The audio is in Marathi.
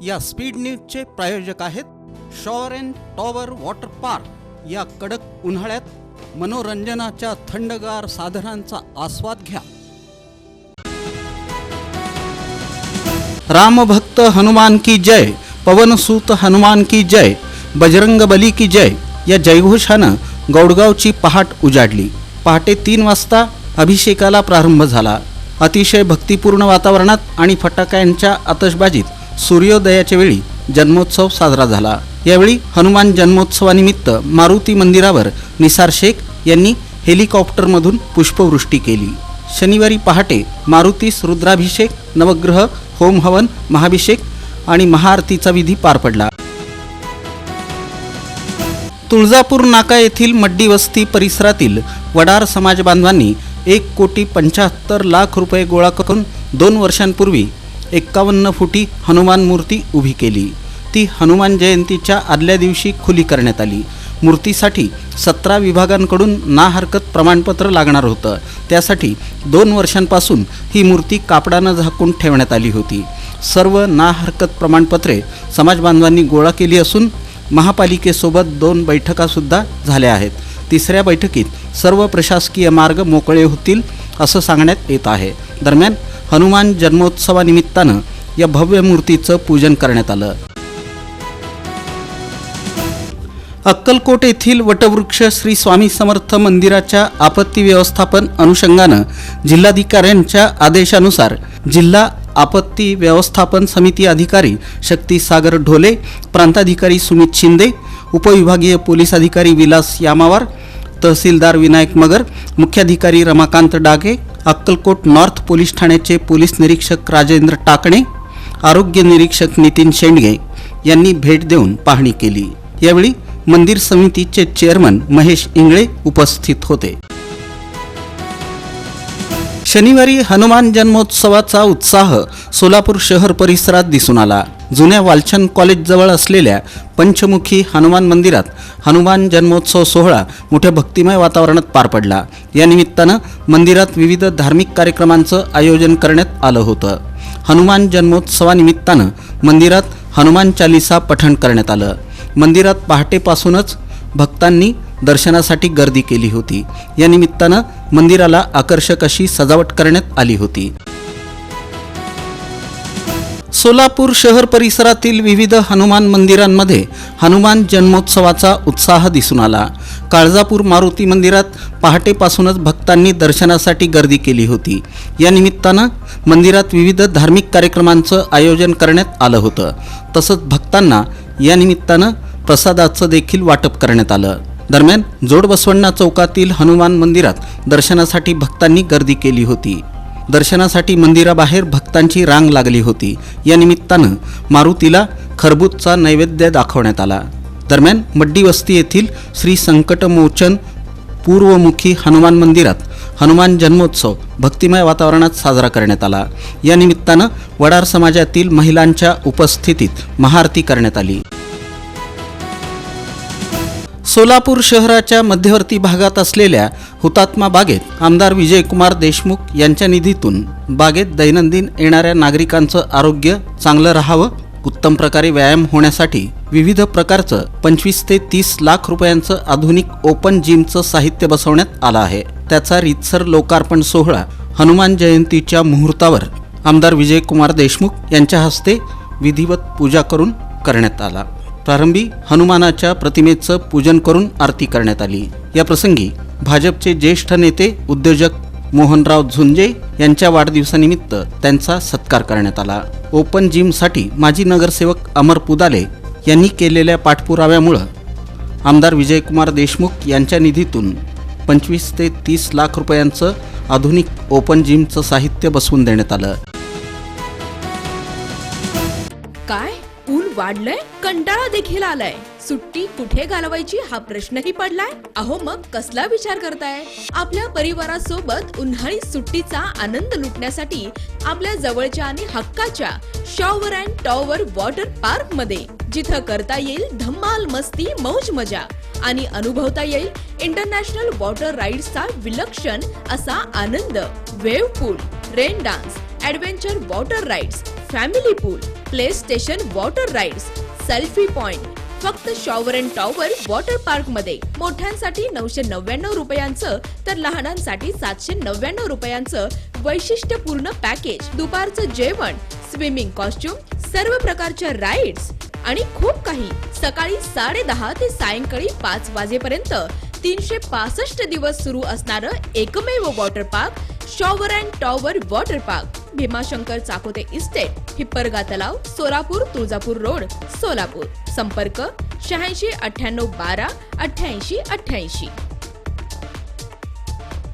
या स्पीड न्यूजचे प्रायोजक आहेत shower and tower water park. या कडक उन्हाळ्यात मनोरंजनाच्या थंडगार साधनांचा आस्वाद घ्या। रामभक्त हनुमान की जय, पवनसूत हनुमान की जय, बजरंग बली की जय या जयघोषानं गौडगावची पहाट उजाडली। पहाटे 3 वाजता अभिषेकाला प्रारंभ झाला। अतिशय भक्तिपूर्ण वातावरणात आणि फटाक्यांच्या आतषबाजीत सूर्योदयाच्या वेळी जन्मोत्सव साजरा झाला। यावेळी हनुमान जन्मोत्सवानिमित्त मारुती मंदिरावर निसार शेख यांनी हेलिकॉप्टरमधून पुष्पवृष्टी केली। शनिवारी पहाटे मारुतीस रुद्राभिषेक, नवग्रह होम हवन, महाभिषेक आणि महाआरतीचा विधी पार पडला। तुळजापूर नाका येथील मड्डी वस्ती परिसरातील वडार समाज बांधवांनी 1,75,00,000 रुपये गोळा करून 2 वर्षांपूर्वी 51 फुटी हनुमान मूर्ती उभी केली। ती हनुमान जयंतीच्या आदल्या दिवशी खुली करण्यात आली। मूर्तीसाठी 17 विभागांकडून ना हरकत प्रमाणपत्र लागणार होतं। त्यासाठी 2 वर्षांपासून ही मूर्ती कापडानं झाकून ठेवण्यात आली होती। सर्व ना हरकत प्रमाणपत्रे समाज बांधवांनी गोळा केली असून महापालिकेसोबत 2 बैठकासुद्धा झाल्या आहेत। 3ऱ्या बैठकीत सर्व प्रशासकीय मार्ग मोकळे होतील असं सांगण्यात येत आहे। दरम्यान हनुमान जन्मोत्सवानिमित्तानं या भव्य मूर्तीचं पूजन करण्यात आलं। अक्कलकोट येथील वटवृक्ष श्री स्वामी समर्थ मंदिराच्या आपत्ती व्यवस्थापन अनुषंगानं जिल्हाधिकाऱ्यांच्या आदेशानुसार जिल्हा आपत्ती व्यवस्थापन समिती अधिकारी शक्ती सागर ढोले, प्रांताधिकारी सुमित शिंदे, उपविभागीय पोलीस अधिकारी विलास यामावार, तहसीलदार विनायक मगर, मुख्याधिकारी रमाकांत डागे, अक्कलकोट नॉर्थ पोलीस ठाण्याचे पोलीस निरीक्षक राजेंद्र टाकणे, आरोग्य निरीक्षक नितीन शेंडगे यांनी भेट देऊन पाहणी केली। यावेळी मंदिर समितीचे चेअरमन महेश इंगळे उपस्थित होते। शनिवारी हनुमान जन्मोत्सवाचा उत्साह सोलापूर शहर परिसरात दिसून आला। जुन्या वालचंद कॉलेजजवळ असलेल्या पंचमुखी हनुमान मंदिरात हनुमान जन्मोत्सव सोहळा मोठ्या भक्तिमय वातावरणात पार पडला। या निमित्तानं मंदिरात विविध धार्मिक कार्यक्रमांचं आयोजन करण्यात आलं होतं। हनुमान जन्मोत्सवानिमित्तानं मंदिरात हनुमान चालीसा पठण करण्यात आलं। मंदिरात पहाटेपासूनच भक्तांनी दर्शनासाठी गर्दी केली होती। या निमित्तानं मंदिराला आकर्षक अशी सजावट करण्यात आली होती। सोलापूर शहर परिसरातील विविध हनुमान मंदिरांमध्ये हनुमान जन्मोत्सवाचा उत्साह दिसून आला। काळजापूर मारुती मंदिरात पहाटेपासूनच भक्तांनी दर्शनासाठी गर्दी केली होती। या निमित्तानं मंदिरात विविध धार्मिक कार्यक्रमांचं आयोजन करण्यात आलं होतं। तसंच भक्तांना या निमित्तानं प्रसादाचं देखील वाटप करण्यात आलं। दरम्यान जोडबसवण्णा चौकातील हनुमान मंदिरात दर्शनासाठी भक्तांनी गर्दी केली होती। दर्शनासाठी मंदिराबाहेर भक्तांची रांग लागली होती। या निमित्तानं मारुतीला खरबूजचा नैवेद्य दाखवण्यात आला। दरम्यान मड्डी वस्ती येथील श्री संकटमोचन पूर्वमुखी हनुमान मंदिरात हनुमान जन्मोत्सव भक्तिमय वातावरणात साजरा करण्यात आला। या निमित्तानं वडार समाजातील महिलांच्या उपस्थितीत महाआरती करण्यात आली। सोलापूर शहराच्या मध्यवर्ती भागात असलेल्या हुतात्मा बागेत आमदार विजयकुमार देशमुख यांच्या निधीतून बागेत दैनंदिन येणाऱ्या नागरिकांचं आरोग्य चांगलं राहावं, उत्तम प्रकारे व्यायाम होण्यासाठी विविध प्रकारचं 25 ते 30 लाख रुपयांचं आधुनिक ओपन जिमचं साहित्य बसवण्यात आलं आहे। त्याचा रीतसर लोकार्पण सोहळा हनुमान जयंतीच्या मुहूर्तावर आमदार विजयकुमार देशमुख यांच्या हस्ते विधिवत पूजा करून करण्यात आला। प्रारंभी हनुमानाच्या प्रतिमेचं पूजन करून आरती करण्यात आली। या प्रसंगी भाजपचे ज्येष्ठ नेते उद्योजक मोहनराव झुंजे यांच्या वाढदिवसानिमित्त त्यांचा सत्कार करण्यात आला। ओपन जिमसाठी माजी नगरसेवक अमर पुदाले यांनी केलेल्या पाठपुराव्यामुळे आमदार विजयकुमार देशमुख यांच्या निधीतून 25 ते 30 लाख रुपयांचं आधुनिक ओपन जिमचं साहित्य बसवून देण्यात आलं। काय ऊन वाढलंय, कंटाळा देखील आलाय, सुट्टी कुठे घालवायची हा प्रश्नही पडलाय। अहो मग कसला विचार करताय? आपल्या परिवारासोबत उन्हाळी सुट्टीचा आनंद लुटण्यासाठी आपल्या जवळच्या आणि हक्काच्या shower and tower water park मध्ये, जिथं करता येईल धम्माल मस्ती मौज मजा आणि अनुभवता येईल इंटरनॅशनल वॉटर राईड्सचा विलक्षण असा आनंद। Wave pool, rain dance, adventure water rides, family pool, play station water rides, selfie point फक्त shower and tower water park मध्ये. मोठ्यांसाठी 999 रुपयांचं तर लहानांसाठी 799 रुपयांचं वैशिष्ट्यपूर्ण पॅकेज. दुपारचं जेवण, स्विमिंग कॉस्ट्युम, सर्व प्रकारच्या राईड्स आणि खूप काही. सकाळी 10:30 ते सायंकाळी 5 वाजेपर्यंत 365 दिवस सुरू असणारं एकमेव water park shower and tower water park. Bhimashankar Chakote estate, Hipparga तलाव, सोलापूर, तुळजापूर रोड, सोलापूर. संपर्क 86 98 12 88 88.